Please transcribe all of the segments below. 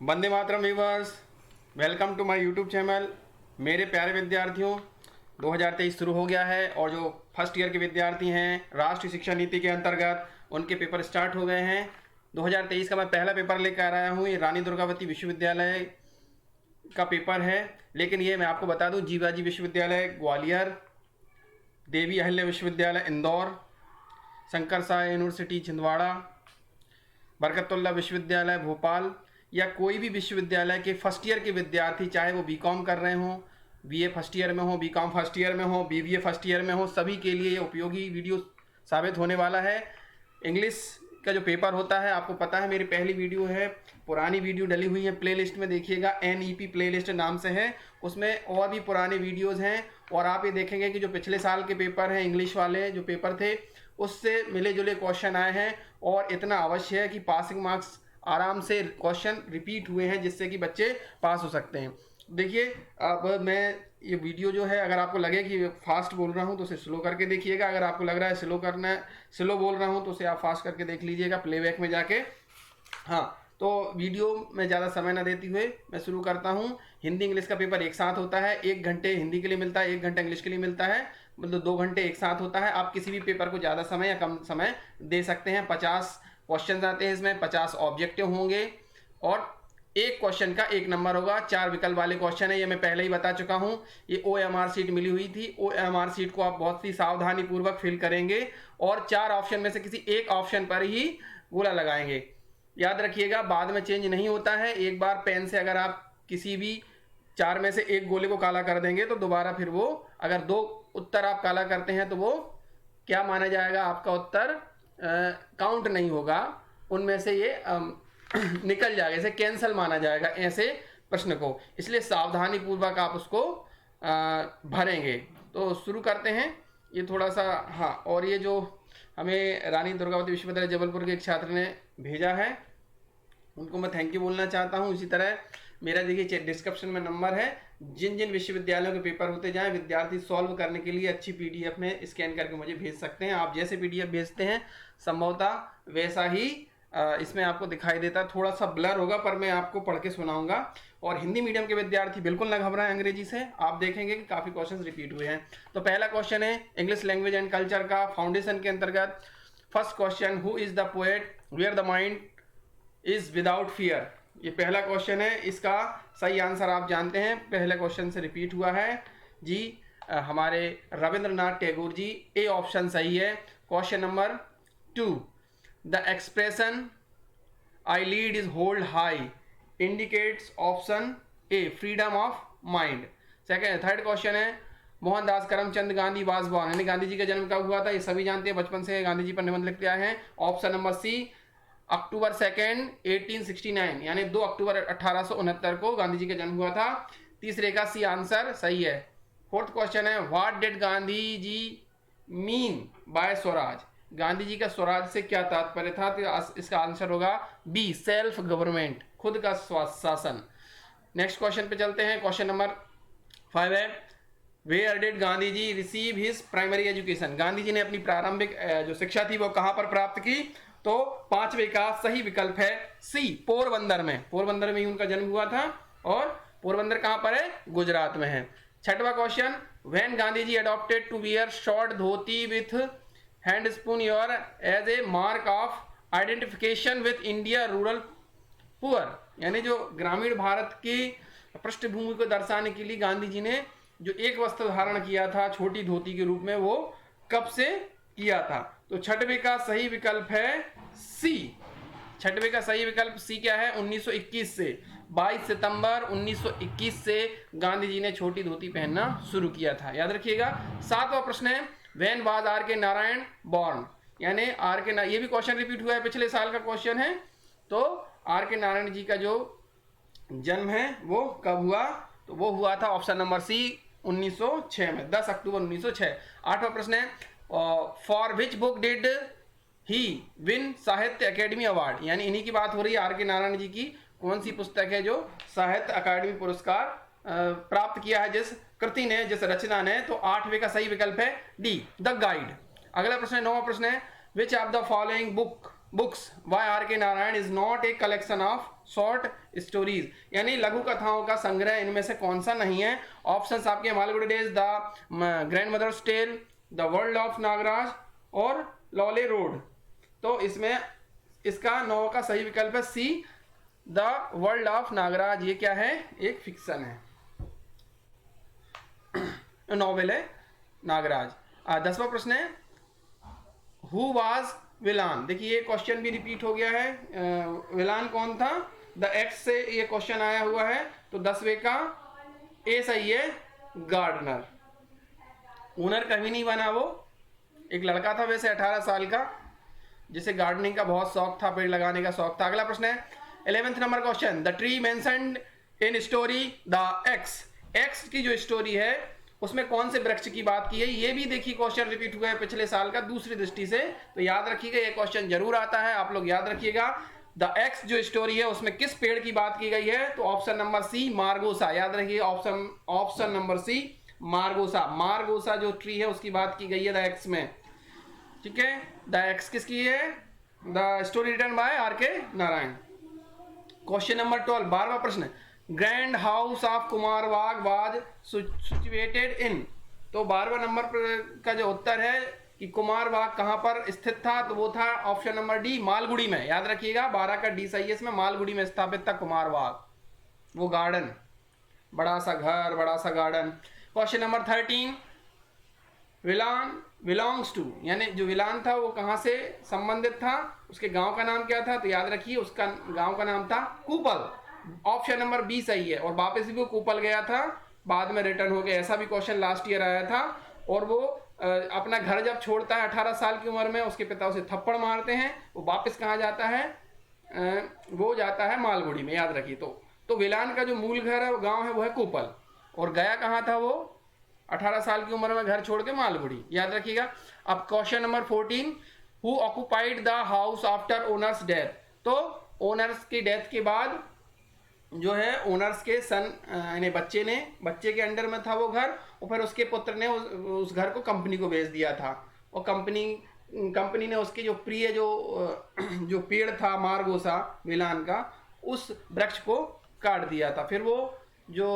वंदे मातरम viewers, welcome to my YouTube channel. मेरे प्यारे विद्यार्थियों, 2023 शुरू हो गया है और जो फर्स्ट ईयर के विद्यार्थी हैं राष्ट्रीय शिक्षा नीति के अंतर्गत उनके पेपर स्टार्ट हो गए हैं। 2023 का मैं पहला पेपर लेकर आया हूँ। ये रानी दुर्गावती विश्वविद्यालय का पेपर है, लेकिन ये मैं आपको बता दूँ, जीवाजी विश्वविद्यालय ग्वालियर, देवी अहिल्या विश्वविद्यालय इंदौर, शंकर शाह यूनिवर्सिटी छिंदवाड़ा, बरकतुल्लाह विश्वविद्यालय भोपाल या कोई भी विश्वविद्यालय के फर्स्ट ईयर के विद्यार्थी, चाहे वो बीकॉम कर रहे हों, बीए फर्स्ट ईयर में हो, बीकॉम फर्स्ट ईयर में हो, बीबीए फर्स्ट ईयर में हो, सभी के लिए ये उपयोगी वीडियो साबित होने वाला है। इंग्लिश का जो पेपर होता है, आपको पता है मेरी पहली वीडियो है, पुरानी वीडियो डली हुई है प्लेलिस्ट में, देखिएगा NEP प्लेलिस्ट नाम से है, उसमें और भी पुराने वीडियोज़ हैं। और आप ये देखेंगे कि जो पिछले साल के पेपर हैं इंग्लिश वाले जो पेपर थे, उससे मिले जुले क्वेश्चन आए हैं। और इतना अवश्य है कि पासिंग मार्क्स आराम से क्वेश्चन रिपीट हुए हैं, जिससे कि बच्चे पास हो सकते हैं। देखिए, अब मैं ये वीडियो जो है, अगर आपको लगे कि फास्ट बोल रहा हूँ तो उसे स्लो करके देखिएगा, अगर आपको लग रहा है स्लो बोल रहा हूँ तो उसे आप फास्ट करके देख लीजिएगा प्लेबैक में जाके। हाँ, तो वीडियो में ज़्यादा समय ना देते हुए मैं शुरू करता हूँ। हिंदी इंग्लिश का पेपर एक साथ होता है, 1 घंटे हिंदी के लिए मिलता है, 1 घंटा इंग्लिश के लिए मिलता है, मतलब 2 घंटे एक साथ होता है। आप किसी भी पेपर को ज़्यादा समय या कम समय दे सकते हैं। 50 क्वेश्चन आते हैं इसमें, 50 ऑब्जेक्टिव होंगे और एक क्वेश्चन का 1 नंबर होगा। 4 विकल्प वाले क्वेश्चन है, ये मैं पहले ही बता चुका हूँ। ये OMR शीट मिली हुई थी, OMR शीट को आप बहुत ही सावधानी पूर्वक फिल करेंगे और 4 ऑप्शन में से किसी एक ऑप्शन पर ही गोला लगाएंगे। याद रखिएगा, बाद में चेंज नहीं होता है। एक बार पेन से अगर आप किसी भी 4 में से एक गोले को काला कर देंगे तो दोबारा फिर वो, अगर 2 उत्तर आप काला करते हैं तो वो क्या माना जाएगा, आपका उत्तर काउंट नहीं होगा, उनमें से ये निकल जाएगा, इसे कैंसिल माना जाएगा ऐसे प्रश्न को। इसलिए सावधानी पूर्वक आप उसको भरेंगे। तो शुरू करते हैं। ये थोड़ा सा, हाँ, और ये जो हमें रानी दुर्गावती विश्वविद्यालय जबलपुर के एक छात्र ने भेजा है, उनको मैं थैंक यू बोलना चाहता हूँ। इसी तरह मेरा देखिए डिस्क्रिप्शन में नंबर है, जिन जिन विश्वविद्यालयों के पेपर होते जाएं, विद्यार्थी सॉल्व करने के लिए अच्छी PDF में स्कैन करके मुझे भेज सकते हैं। आप जैसे PDF भेजते हैं संभवतः वैसा ही इसमें आपको दिखाई देता है। थोड़ा सा ब्लर होगा पर मैं आपको पढ़ के सुनाऊंगा। और हिंदी मीडियम के विद्यार्थी बिल्कुल ना घबराएं अंग्रेजी से, आप देखेंगे कि काफ़ी क्वेश्चन रिपीट हुए हैं। तो पहला क्वेश्चन है इंग्लिश लैंग्वेज एंड कल्चर का, फाउंडेशन के अंतर्गत। First question, who is the poet where the mind is without fear. ये पहला क्वेश्चन है, इसका सही आंसर आप जानते हैं, पहले क्वेश्चन से रिपीट हुआ है जी, हमारे रविंद्रनाथ टैगोर जी। ए ऑप्शन सही है। Question number 2, the expression I lead is hold high indicates option A freedom of mind. Third question है, मोहनदास करमचंद गांधी वाज बॉर्न, यानी गांधी जी का जन्म कब हुआ था, ये सभी जानते हैं, बचपन से गांधी जी पर निबंध लिखते आए हैं। ऑप्शन नंबर सी, अक्टूबर 2 1869, यानी 2 अक्टूबर 1869 को गांधी जी का जन्म हुआ था। तीसरे का सी आंसर सही है। फोर्थ क्वेश्चन है, what did Gandhi ji mean by Swaraj. Gandhi ji का स्वराज से क्या तात्पर्य था, तो इसका आंसर होगा बी, सेल्फ गवर्नमेंट, खुद का शासन। नेक्स्ट क्वेश्चन पे चलते हैं। क्वेश्चन नंबर 5 है, where did Gandhi ji receive his primary education. Gandhi ji ने अपनी प्रारंभिक जो शिक्षा थी वो कहां पर प्राप्त की, तो 5वें का सही विकल्प है सी, पोरबंदर में। पोरबंदर में ही उनका जन्म हुआ था और पोरबंदर कहां पर है, गुजरात में है। छठवां question, when Gandhi ji adopted to wear short dhoti with hand spun yarn as a mark of identification with India rural poor, यानी जो ग्रामीण भारत की पृष्ठभूमि को दर्शाने के लिए गांधी जी ने जो एक वस्त्र धारण किया था छोटी धोती के रूप में, वो कब से किया था। तो छठवें का सही विकल्प है सी। छठवें का सही विकल्प सी क्या है, 1921 से, 22 सितंबर 1921 से गांधी जी ने छोटी धोती पहनना शुरू किया था, याद रखिएगा। 7वां प्रश्न है, when was R.K. Narayan born, यानी ये भी क्वेश्चन रिपीट हुआ है, पिछले साल का क्वेश्चन है। तो R.K. नारायण जी का जो जन्म है वो कब हुआ, तो वो हुआ था ऑप्शन नंबर सी, 1906 में, 10 अक्टूबर 1906। 8वां प्रश्न है, for which book did he win साहित्य अकेडमी अवार्ड, यानी इन्हीं की बात हो रही है, R.K. नारायण जी की कौन सी पुस्तक है जो साहित्य अकादमी पुरस्कार प्राप्त किया है, जिस कृति ने, जिस रचना ने। तो 8वें का सही विकल्प है डी, द गाइड। अगला प्रश्न है, 9वां प्रश्न है, which of the following books by R.K. Narayan is not a collection of short stories, यानी लघु कथाओं का संग्रह इनमें से कौन सा नहीं है? ऑप्शंस आपके Malgudi days, the grandmother's tale, the world of Nagaraj और लॉले रोड। तो इसमें इसका 9 का सही विकल्प है सी, द वर्ल्ड ऑफ नागराज। ये क्या है? एक फिक्शन है, नॉवेल है नागराज। 10वां प्रश्न है हु वाज विलान। देखिए ये क्वेश्चन भी रिपीट हो गया है, विलान कौन था? द एक्स से ये क्वेश्चन आया हुआ है, तो 10वें का ए सही है, गार्डनर। ओनर कभी नहीं बना, वो एक लड़का था वैसे 18 साल का, जिसे गार्डनिंग का बहुत शौक था, पेड़ लगाने का शौक था। अगला प्रश्न है 11th number question, the tree mentioned in story the x. X की जो स्टोरी है उसमें कौन से वृक्ष की बात की है? ये भी देखिए क्वेश्चन रिपीट हुआ है पिछले साल का दूसरी दृष्टि से, तो याद रखिएगा ये क्वेश्चन जरूर आता है, आप लोग याद रखिएगा। द एक्स जो स्टोरी है उसमें किस पेड़ की बात की गई है? तो ऑप्शन नंबर सी, मार्गोसा। याद रखिए option number C, margosa. Margosa जो ट्री है उसकी बात की गई है द एक्स में, ठीक है। द एक्स किसकी है? The story written by R K. Narayan. Question number 12, 12वां प्रश्न, grand house of Kumarbagh was situated in. तो 12वां नंबर का जो उत्तर है कि कुमारबाग कहां पर स्थित था, तो वो था ऑप्शन नंबर डी, मालगुडी में। याद रखिएगा 12 का डी सही है इसमें, मालगुडी में स्थापित था कुमारबाग, वो गार्डन, बड़ा सा घर, बड़ा सा garden. Question number 13, villain belongs to, यानी जो विलान था वो कहां से संबंधित था, उसके गांव का नाम क्या था? तो याद रखिए उसका गांव का नाम था कूपल। ऑप्शन नंबर बी सही है, और वापस भी वो कूपल गया था, बाद में रिटर्न हो गया। ऐसा भी क्वेश्चन लास्ट ईयर आया था। और वो अपना घर जब छोड़ता है 18 साल की उम्र में, उसके पिता उसे थप्पड़ मारते हैं, वो वापस कहाँ जाता है? वो जाता है मालगुडी में, याद रखिए। तो विलान का जो मूल घर है, गाँव है, वो है कूपल, और गया कहाँ था वो? 18 साल की उम्र में घर छोड़ के मालगुडी, याद रखिएगा। अब question number 14, who occupied the house after owners death. तो ओनर्स की डेथ के बाद जो है ओनर्स के सन यानी बच्चे के अंडर में था वो घर, और फिर उसके पुत्र ने उस घर को कंपनी को बेच दिया था, और कंपनी ने उसके जो प्रिय जो पेड़ था मार्गोसा विलान का, उस वृक्ष को काट दिया था। फिर वो जो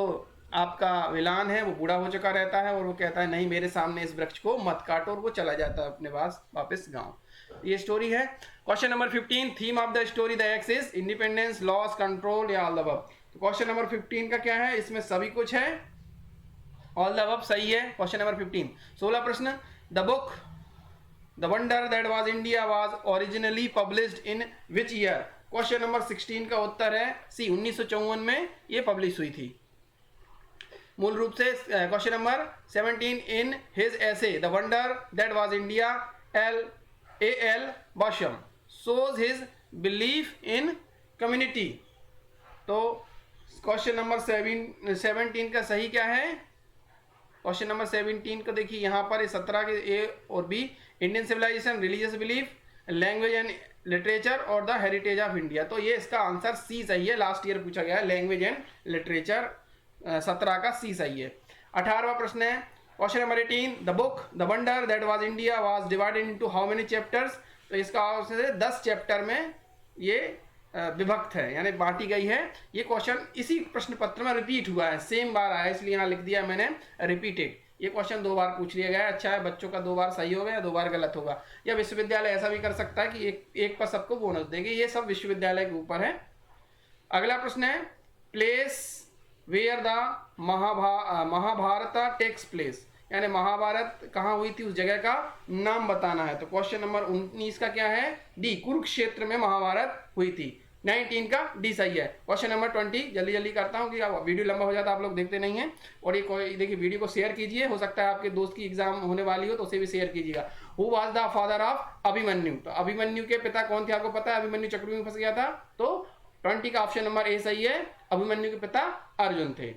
आपका विलान है वो बूढ़ा हो चुका रहता है, और वो कहता है नहीं मेरे सामने इस वृक्ष को मत काटो, और वो चला जाता है अपने पास वापस गाँव। ये स्टोरी है। Question number 15, theme of the story the x is independence, loss, control या ऑल द अबव। तो क्वेश्चन नंबर 15 का क्या है? इसमें सभी कुछ है, ऑल द अबव सही है क्वेश्चन नंबर 15। 16 प्रश्न, the book the wonder that was India was originally published in which year. Question number 16 का उत्तर है सी, 1954 में ये पब्लिश हुई थी। मूल रूप से question number 17, in his essay the wonder that was India L Basham shows his belief in community। तो क्वेश्चन नंबर 17 का सही क्या है? क्वेश्चन नंबर 17 को देखिए यहाँ पर 17 के ए और B, Indian civilisation, religious belief, language and literature और द हेरिटेज ऑफ इंडिया। तो ये इसका आंसर सी सही है, लास्ट ईयर पूछा गया है, लैंग्वेज एंड लिटरेचर 17 का सी सही है। 18वां प्रश्न है question number 18, the book the wonder that was India was divided into how many chapters. तो इसका आंसर है 10 चैप्टर में ये विभक्त है, यानी बांटी गई है। ये क्वेश्चन इसी प्रश्न पत्र में रिपीट हुआ है, सेम बार आया, इसलिए यहाँ लिख दिया मैंने रिपीटेड। ये क्वेश्चन 2 बार पूछ लिया गया है। अच्छा है, बच्चों का 2 बार सही होगा या 2 बार गलत होगा। या विश्वविद्यालय ऐसा भी कर सकता है कि एक पर सबको बोनस देंगे, ये सब विश्वविद्यालय के ऊपर है। अगला प्रश्न है place where the Mahabharata takes place, यानी महाभारत कहाँ हुई थी उस जगह का नाम बताना है। तो क्वेश्चन नंबर 19 का क्या है? डी, कुरुक्षेत्र में महाभारत हुई थी। 19 का डी सही है। क्वेश्चन नंबर 20 जल्दी जल्दी करता हूँ कि वीडियो लंबा हो जाता है, आप लोग देखते नहीं हैं। और ये देखिए वीडियो को शेयर कीजिए, हो सकता है आपके दोस्त की एग्जाम होने वाली हो तो उसे भी शेयर कीजिएगा। Who was the father of Abhimanyu. तो अभिमन्यु के पिता कौन थे आपको पता है? अभिमन्यु चक्रव्यूह में फंस गया था, तो 20 का ऑप्शन नंबर ए सही है, अभिमन्यु के पिता अर्जुन थे।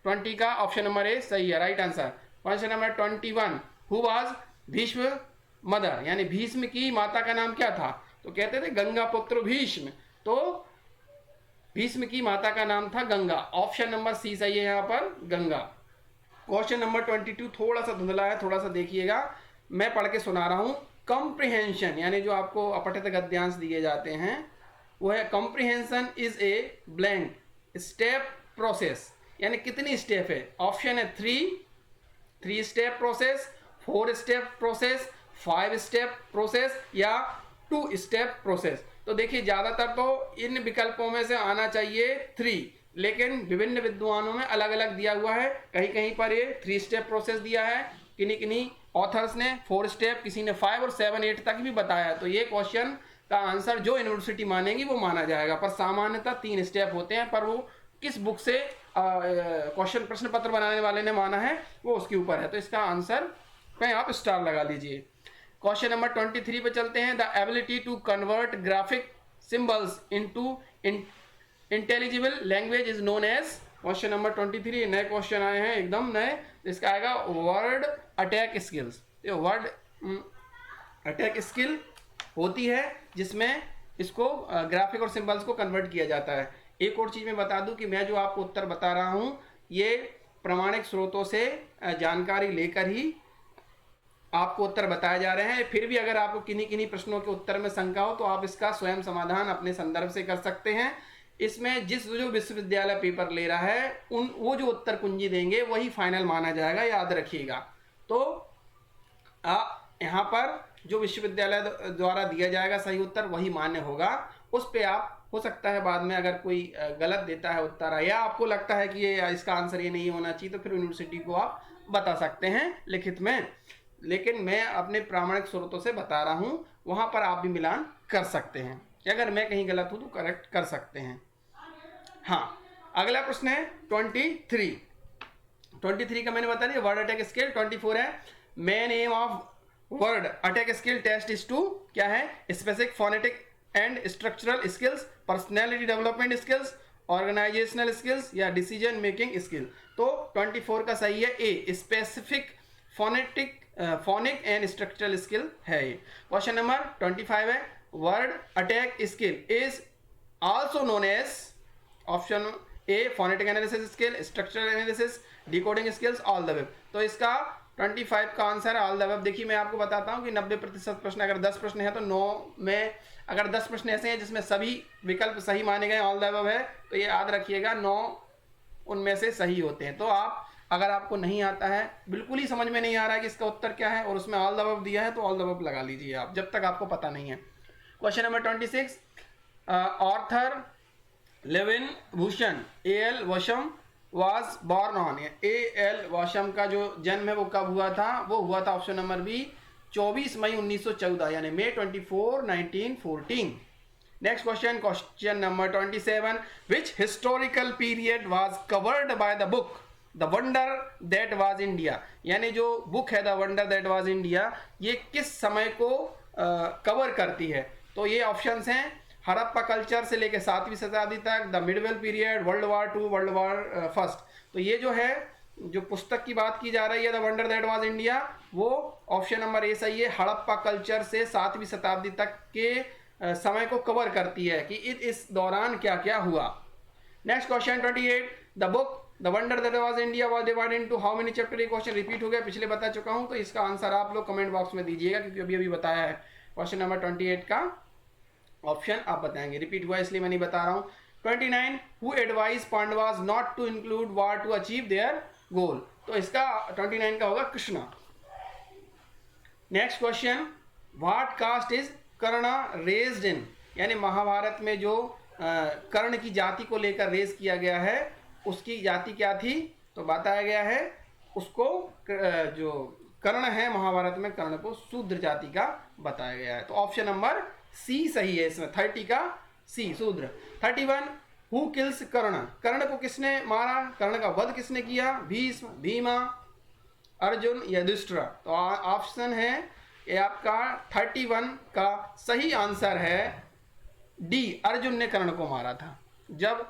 20 का ऑप्शन नंबर ए सही है, right answer. Question number 21, who was Bhishma mother, यानी भीष्म की माता का नाम क्या था? तो कहते थे गंगा पुत्र भीष्म, तो भीष्म की माता का नाम था गंगा। ऑप्शन नंबर सी सही है यहाँ पर, गंगा। क्वेश्चन नंबर 22 थोड़ा सा धुंधला है, थोड़ा सा देखिएगा, मैं पढ़ के सुना रहा हूं। कॉम्प्रिहेंशन, यानी जो आपको अपठित गद्यांश दिए जाते हैं वो है comprehension is a blank step process, यानी कितनी स्टेप है? ऑप्शन है 3 step process, 4 step process, 5 step process या 2 स्टेप प्रोसेस। तो देखिए ज़्यादातर तो इन विकल्पों में से आना चाहिए 3, लेकिन विभिन्न विद्वानों में अलग अलग दिया हुआ है। कहीं कहीं पर ये 3 स्टेप प्रोसेस दिया है, किन्हीं ऑथर्स ने 4 स्टेप, किसी ने 5 और 7 8 तक भी बताया। तो ये क्वेश्चन का आंसर जो यूनिवर्सिटी मानेगी वो माना जाएगा, पर सामान्यतः 3 स्टेप होते हैं, पर वो किस बुक से क्वेश्चन प्रश्न पत्र बनाने वाले ने माना है वो उसके ऊपर है। तो इसका आंसर कहीं आप स्टार लगा लीजिए। क्वेश्चन नंबर 23 पे चलते हैं। The ability to convert graphic symbols into intelligible language is known as. Question number 23 नए क्वेश्चन आए हैं, एकदम नए। इसका आएगा वर्ड अटैक स्किल्स। ये वर्ड अटैक स्किल होती है जिसमें इसको ग्राफिक और सिंबल्स को कन्वर्ट किया जाता है। एक और चीज़ मैं बता दूं कि मैं जो आपको उत्तर बता रहा हूं ये प्रामाणिक स्रोतों से जानकारी लेकर ही आपको उत्तर बताए जा रहे हैं। फिर भी अगर आपको किन्हीं प्रश्नों के उत्तर में शंका हो तो आप इसका स्वयं समाधान अपने संदर्भ से कर सकते हैं। इसमें जो विश्वविद्यालय पेपर ले रहा है वो जो उत्तर कुंजी देंगे वही फाइनल माना जाएगा, याद रखिएगा। तो यहाँ पर जो विश्वविद्यालय द्वारा दिया जाएगा सही उत्तर वही मान्य होगा। उस पे आप हो सकता है बाद में अगर कोई गलत देता है उत्तर या आपको लगता है कि ये इसका आंसर ये नहीं होना चाहिए तो फिर यूनिवर्सिटी को आप बता सकते हैं लिखित में। लेकिन मैं अपने प्रामाणिक स्रोतों से बता रहा हूँ, वहाँ पर आप भी मिलान कर सकते हैं कि अगर मैं कहीं गलत हूँ तो करेक्ट कर सकते हैं। हाँ, अगला प्रश्न है 23 का मैंने बता दिया वर्ड अटैक स्किल। 24 है main aim of word attack skill test is to, क्या है? Specific phonetic and structural skills, personality development skills, organizational skills या डिसीजन मेकिंग स्किल। तो 24 का सही है A, specific phonic and structural skill है ये। क्वेश्चन नंबर 25 है word attack skill is also known as. Option A phonetic analysis skill, structural analysis, decoding skills, all the web. तो इसका 25 का आंसर है ऑल द वेब। देखिए मैं आपको बताता हूँ कि 90% प्रश्न, अगर 10 प्रश्न है तो 9 में अगर 10 प्रश्न ऐसे हैं जिसमें सभी विकल्प सही माने गए, ऑल द वेब है, तो ये याद रखिएगा 9 उनमें से सही होते हैं। तो आप अगर आपको नहीं आता है, बिल्कुल ही समझ में नहीं आ रहा है कि इसका उत्तर क्या है और उसमें ऑल द वेब दिया है तो ऑल द वेब लगा लीजिए आप, जब तक आपको पता नहीं है। Question number 26 Arthur Llewellyn Basham A.L. Basham was born on. A.L. Basham का जो जन्म है वो कब हुआ था? वो हुआ था ऑप्शन नंबर बी 24 मई 1914, यानी May 24, 1914। Next question number 27 which historical period was covered by the book the wonder that was India. यानी जो बुक है the wonder that was India, ये किस समय को कवर करती है? तो ये ऑप्शंस हैं हड़प्पा कल्चर से लेकर 7वीं शताब्दी तक, the Midvale period, world war 2, world war first. तो ये जो है जो पुस्तक की बात की जा रही है the wonder that was India, वो ऑप्शन नंबर ए सही है। हड़प्पा कल्चर से 7वीं शताब्दी तक के समय को कवर करती है कि इस दौरान क्या क्या हुआ। Next question 28 the book the wonder that was India was divided into how many chapter. ये क्वेश्चन रिपीट हो गया, पिछले बता चुका हूं, तो इसका आंसर आप लोग कमेंट बॉक्स में दीजिएगा क्योंकि अभी अभी बताया है। क्वेश्चन नंबर 28 का ऑप्शन आप बताएंगे, रिपीट हुआ इसलिए मैं नहीं बता रहा हूं। 29 who advise Pandavas not to include war to achieve their goal. तो इसका 29 का होगा Krishna. Next question what caste is Karna raised in. यानी महाभारत में जो कर्ण की जाति को लेकर रेज किया गया है उसकी जाति क्या थी? तो बताया गया है उसको जो कर्ण है महाभारत में, कर्ण को शूद्र जाति का बताया गया है। तो ऑप्शन नंबर सी सही है इसमें, 30 का सी शूद्र। 31 हु किल्स कर्ण। कर्ण को किसने मारा? कर्ण का वध किसने किया? भीष्म, भीमा, अर्जुन, युधिष्ठिर। तो ऑप्शन है ये आपका 31 का सही आंसर है डी, अर्जुन ने कर्ण को मारा था। जब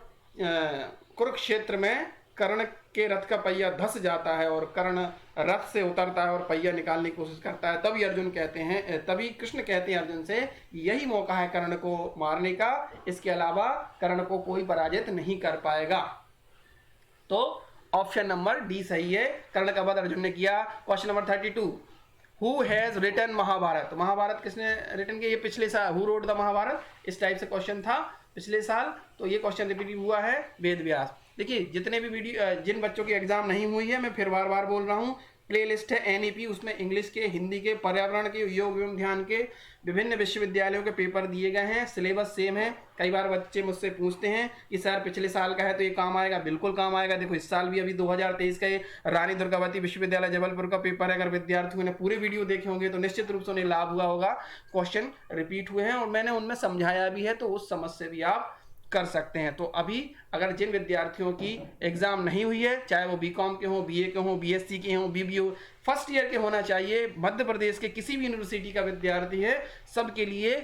कुरुक्षेत्र में कर्ण के रथ का पहिया धस जाता है और कर्ण रथ से उतरता है और पहिया निकालने की कोशिश करता है, तभी अर्जुन कहते हैं, तभी कृष्ण कहते हैं अर्जुन से यही मौका है कर्ण को मारने का, इसके अलावा कर्ण को कोई पराजित नहीं कर पाएगा। तो ऑप्शन नंबर डी सही है, कर्ण का वध अर्जुन ने किया। Question number 32 who has written Mahabharata, Mahabharata किसने रिटन किया, ये पिछले साल, हु रोट द महाभारत, इस टाइप से क्वेश्चन था पिछले साल, तो ये क्वेश्चन रिपीट हुआ है, वेद व्यास। देखिए जितने भी वीडियो, जिन बच्चों की एग्जाम नहीं हुई है, मैं फिर बार बार बोल रहा हूँ, प्लेलिस्ट है एनईपी, उसमें इंग्लिश के, हिंदी के, पर्यावरण के, योग एवं ध्यान के विभिन्न विश्वविद्यालयों के पेपर दिए गए हैं, सिलेबस सेम है। कई बार बच्चे मुझसे पूछते हैं कि सर पिछले साल का है तो ये काम आएगा, बिल्कुल काम आएगा। देखो इस साल भी अभी 2023 का ये रानी दुर्गावती विश्वविद्यालय जबलपुर का पेपर है, अगर विद्यार्थियों ने पूरे वीडियो देखे होंगे तो निश्चित रूप से उन्हें लाभ हुआ होगा। क्वेश्चन रिपीट हुए हैं और मैंने उनमें समझाया भी है, तो उस समझ से भी आप कर सकते हैं। तो अभी अगर जिन विद्यार्थियों की एग्जाम नहीं हुई है, चाहे वो बीकॉम के हों, बीए के हों, बीएससी के हों, बीबीओ फर्स्ट ईयर के होना चाहिए, मध्य प्रदेश के किसी भी यूनिवर्सिटी का विद्यार्थी है, सबके लिए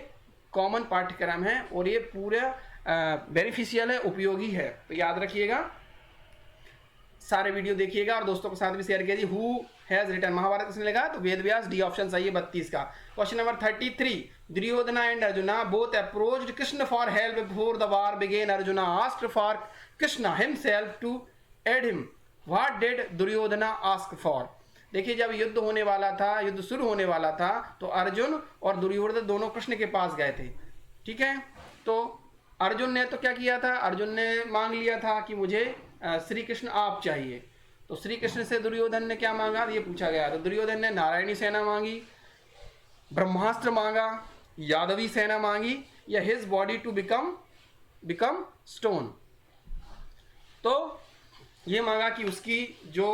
कॉमन पाठ्यक्रम है और ये पूरा बेनिफिशियल है, उपयोगी है। तो याद रखिएगा, सारे वीडियो देखिएगा और दोस्तों के साथ भी शेयर कीजिए। हु हैज रिटन महाभारत किसने लिखा, तो वेद व्यास, डी ऑप्शन सही है 32 का। Question number 33, Duryodhana and Arjuna both approached Krishna for help before the war began. Arjuna asked for Krishna himself to aid him, what did Duryodhana ask for. देखिए जब युद्ध होने वाला था, युद्ध शुरू होने वाला था, तो अर्जुन और दुर्योधन दोनों कृष्ण के पास गए थे, ठीक है। तो अर्जुन ने तो क्या किया था, अर्जुन ने मांग लिया था कि मुझे श्री कृष्ण आप चाहिए। तो श्री कृष्ण से दुर्योधन ने क्या मांगा, ये पूछा गया। तो दुर्योधन ने नारायणी सेना मांगी, ब्रह्मास्त्र मांगा, यादवी सेना मांगी, या his body to become stone. तो ये मांगा कि उसकी जो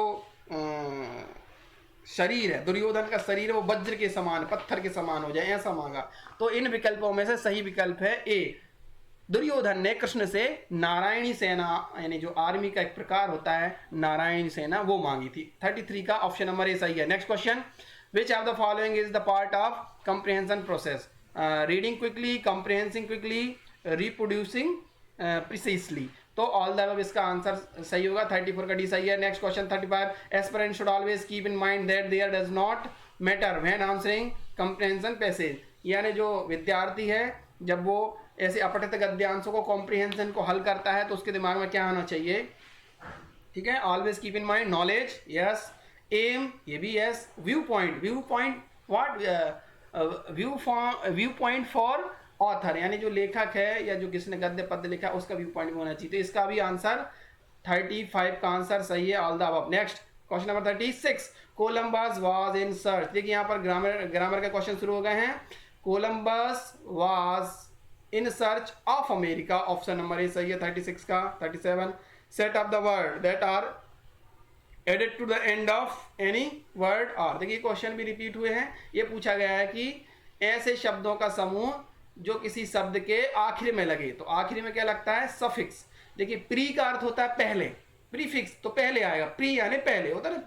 शरीर है, दुर्योधन का शरीर है, वो वज्र के समान, पत्थर के समान हो जाए, ऐसा मांगा। तो इन विकल्पों में से सही विकल्प है ए, दुर्योधन ने कृष्ण से नारायणी सेना, यानी जो आर्मी का एक प्रकार होता है नारायणी सेना, वो मांगी थी। 33 का ऑप्शन नंबर ए सही है। Next question, which of the following is the part of comprehension process, reading quickly, comprehensing quickly, reproducing precisely. तो ऑल द अबव इसका आंसर सही होगा, 34 का डी सही है। Next question 35, aspirant should always keep in mind that there does not matter when answering comprehension passage. यानी जो विद्यार्थी है जब वो ऐसे अपठित गद्यांशों को, कॉम्प्रिहेंशन को हल करता है, तो उसके दिमाग में क्या होना चाहिए, ठीक है। Always keep in mind knowledge, yes, M, ये भी yes, viewpoint what, viewpoint for author, यानी जो लेखक है या जो किसने गद्य पद्य लिखा उसका व्यू पॉइंट होना चाहिए। तो इसका भी आंसर 35 का आंसर सही है, all the above. Next question number 36, Columbus was in search. देखिए यहाँ पर ग्रामर के क्वेश्चन शुरू हो गए हैं। Columbus was in search of America, option number A सही है 36 का। 37, set of the word that are added to the end of any word are. देखिए क्वेश्चन भी रिपीट हुए हैं। ये पूछा गया है कि ऐसे शब्दों का समूह जो किसी शब्द के आखिर में लगे, तो आखिर में क्या लगता है, सफिक्स। देखिए प्री का अर्थ होता है पहले, प्रीफिक्स तो पहले आएगा, प्री यानी पहले होता है ना,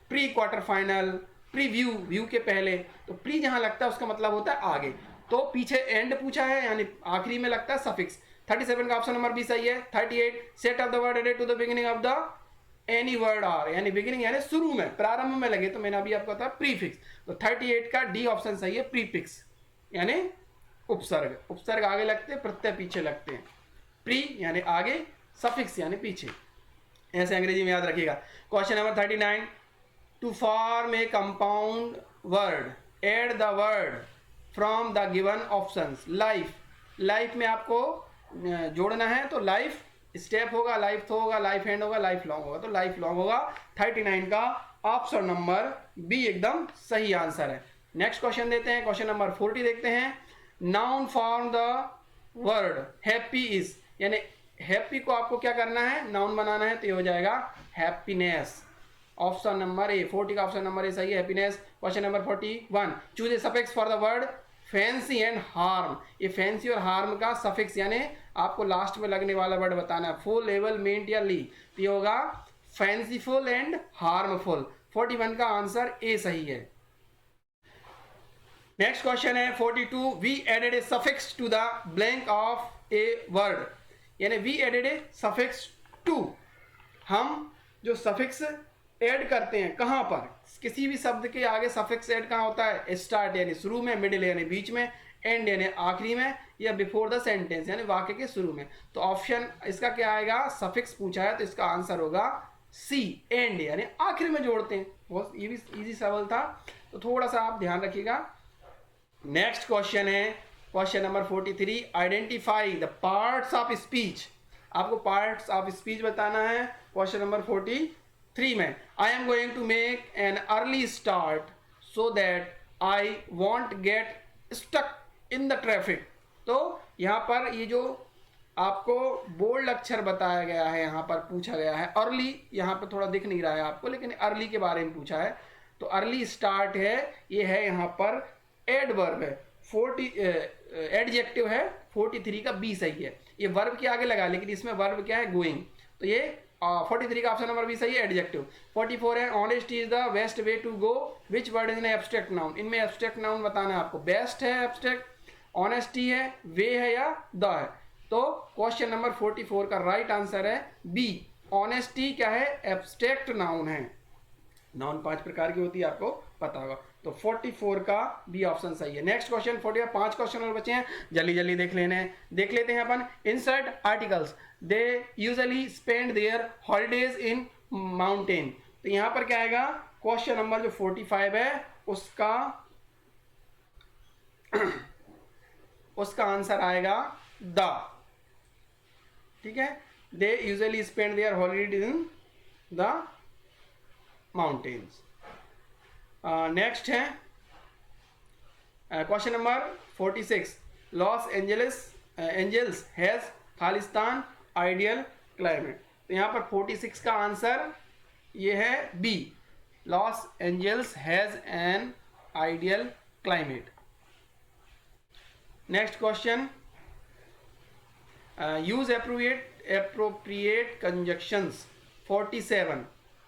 pre quarter final, preview, view के पहले, तो प्री जहां लगता है उसका मतलब होता है आगे। तो पीछे एंड पूछा है यानी आखिरी में लगता है सफिक्स। 37 का ऑप्शन नंबर बी सही है। 38, set of the word added to the beginning of the any word are, यानी बिगिनिंग यानी शुरू में, प्रारंभ में लगे, तो मैंने अभी आपको बताया प्रीफिक्स। तो 38 का डी ऑप्शन सही है, प्रीफिक्स यानी उपसर्ग। उपसर्ग आगे लगते हैं, प्रत्यय पीछे लगते हैं। प्री यानी आगे, सफिक्स यानी पीछे, ऐसे अंग्रेजी में याद रखिएगा। Question number 39, to form a compound word add the word from the given options. Life में आपको जोड़ना है, तो लाइफ स्टेप होगा, लाइफ थो होगा, लाइफ हैंड होगा, लाइफ लॉन्ग होगा, तो लाइफ लॉन्ग होगा। 39 का ऑप्शन नंबर बी एकदम सही आंसर है। नेक्स्ट क्वेश्चन देते हैं, क्वेश्चन नंबर 40 देखते हैं। Noun form the word happy is, यानी हैप्पी को आपको क्या करना है, नाउन बनाना है, तो ये हो जाएगा हैप्पीनेस, ऑप्शन नंबर ए। 40 का ऑप्शन नंबर ए सही है, happiness. Question number 41, choose a suffix for the word fancy and harm. ये फैंसी और हार्म का सफिक्स यानी आपको लास्ट में लगने वाला वर्ड बताना है, फुल, लेवल, मेंट या ली, तो ये होगा फैंसीफुल एंड हार्मफुल। 41 का आंसर ए सही है। नेक्स्ट क्वेश्चन है 42, we added a suffix to the blank of a word, यानी we added a suffix to, हम जो सफिक्स ऐड करते हैं कहाँ पर, किसी भी शब्द के आगे सफिक्स ऐड कहाँ होता है, स्टार्ट यानी शुरू में, मिडिल यानी बीच में, एंड यानी आखिरी में, या बिफोर द सेंटेंस यानी वाक्य के शुरू में। तो ऑप्शन इसका क्या आएगा, सफिक्स पूछा है तो इसका आंसर होगा सी एंड यानी आखिर में जोड़ते हैं। बहुत ये भी इजी सवाल था, तो थोड़ा सा आप ध्यान रखिएगा। नेक्स्ट क्वेश्चन है question number 43, identify the parts of speech. आपको पार्ट्स ऑफ स्पीच बताना है क्वेश्चन नंबर 43 में। I am going to make an early start so that I won't get stuck in the traffic. तो यहाँ पर ये जो आपको बोल्ड अक्षर बताया गया है, यहाँ पर पूछा गया है अर्ली, यहाँ पर थोड़ा दिख नहीं रहा है आपको, लेकिन अर्ली के बारे में पूछा है। तो अर्ली स्टार्ट है, ये है यहाँ पर एडवर्ब है, 40 एडजेक्टिव है, 43 का बी सही है। ये वर्ब के आगे लगा, लेकिन इसमें वर्ब क्या है, गोइंग, तो ये 43 का ऑप्शन नंबर बी सही है, एडजेक्टिव। 44 है, honesty is the best way to go, which word is an abstract noun. इनमें एब्स्ट्रैक्ट नाउन बताना है आपको, बेस्ट है एब्स्ट्रैक्ट, ऑनेस्टी है, वे है या द है। तो क्वेश्चन नंबर 44 का राइट आंसर है बी, ऑनेस्टी क्या है, एब्स्ट्रैक्ट नाउन है। नाउन 5 प्रकार की होती है, आपको पता होगा। तो 44 का बी ऑप्शन सही है। नेक्स्ट क्वेश्चन 45, 5 क्वेश्चन और बचे हैं, जल्दी जल्दी देख लेते हैं अपन। Insert articles, they usually spend their holidays in mountain. तो यहाँ पर क्या आएगा, क्वेश्चन नंबर जो 45 है उसका आंसर आएगा द, ठीक है। They usually spend their holidays in the mountains. Next है question number 46, Los Angeles has खालिस्तान आइडियल क्लाइमेट। तो यहाँ पर 46 का आंसर ये है B, Los Angeles has an ideal climate. Next question, use appropriate conjunctions। 47,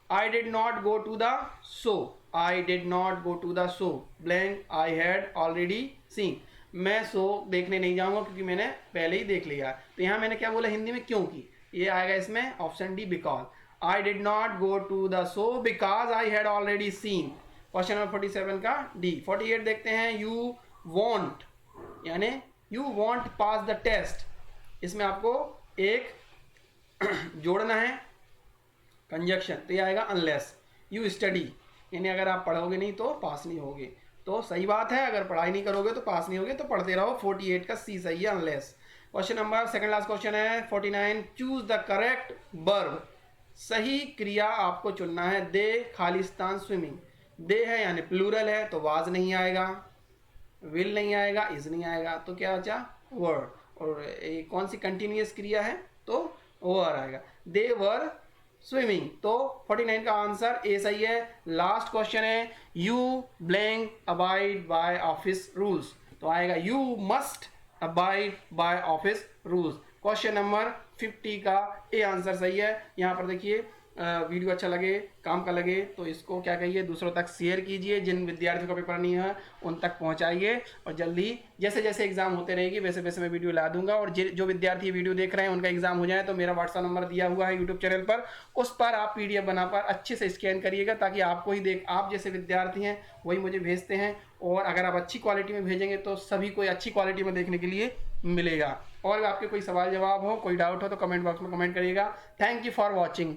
I did not go to the show, I did not go to the show, blank I had already seen। मैं show देखने नहीं जाऊंगा क्योंकि मैंने पहले ही देख लिया। तो यहाँ मैंने क्या बोला हिंदी में, क्योंकि, ये आएगा इसमें option D, because. I did not go to the show because I had already seen। Question number 47 का डी। 48 देखते हैं, you won't यानी you won't pass the test। इसमें आपको एक जोड़ना है कंजक्शन, तो ये आएगा अनलेस यू स्टडी, यानी अगर आप पढ़ोगे नहीं तो पास नहीं होगे। तो सही बात है, अगर पढ़ाई नहीं करोगे तो पास नहीं होगे, तो पढ़ते रहो। 48 का सी सही है, unless. Question number second last question है 49, चूज द करेक्ट वर्ब। सही क्रिया आपको चुनना है। दे खालिस्तान स्विमिंग, दे है यानी प्लूरल है, तो वाज नहीं आएगा, विल नहीं आएगा, इज नहीं आएगा, तो क्या बचा, वर्ड। और कौन सी कंटिन्यूअस क्रिया है, तो वर आएगा। दे वर स्विमिंग, तो 49 का आंसर ए सही है। लास्ट क्वेश्चन है, you blank abide by office rules, तो आएगा you must abide by office rules. Question number 50 का ए आंसर सही है। यहाँ पर देखिए, वीडियो अच्छा लगे, काम का लगे, तो इसको क्या कहिए, दूसरों तक शेयर कीजिए। जिन विद्यार्थियों का पेपर नहीं है उन तक पहुंचाइए, और जल्दी जैसे जैसे एग्जाम होते रहेगी वैसे वैसे मैं वीडियो ला दूंगा। और जो विद्यार्थी वीडियो देख रहे हैं उनका एग्जाम हो जाए तो मेरा व्हाट्सअप नंबर दिया हुआ है यूट्यूब चैनल पर, उस पर आप PDF बनाकर अच्छे से स्कैन करिएगा, ताकि आपको ही आप जैसे विद्यार्थी हैं वही मुझे भेजते हैं। और अगर आप अच्छी क्वालिटी में भेजेंगे तो सभी को अच्छी क्वालिटी में देखने के लिए मिलेगा। और आपके कोई सवाल जवाब हो, कोई डाउट हो तो कमेंट बॉक्स में कमेंट करिएगा। Thank you for watching.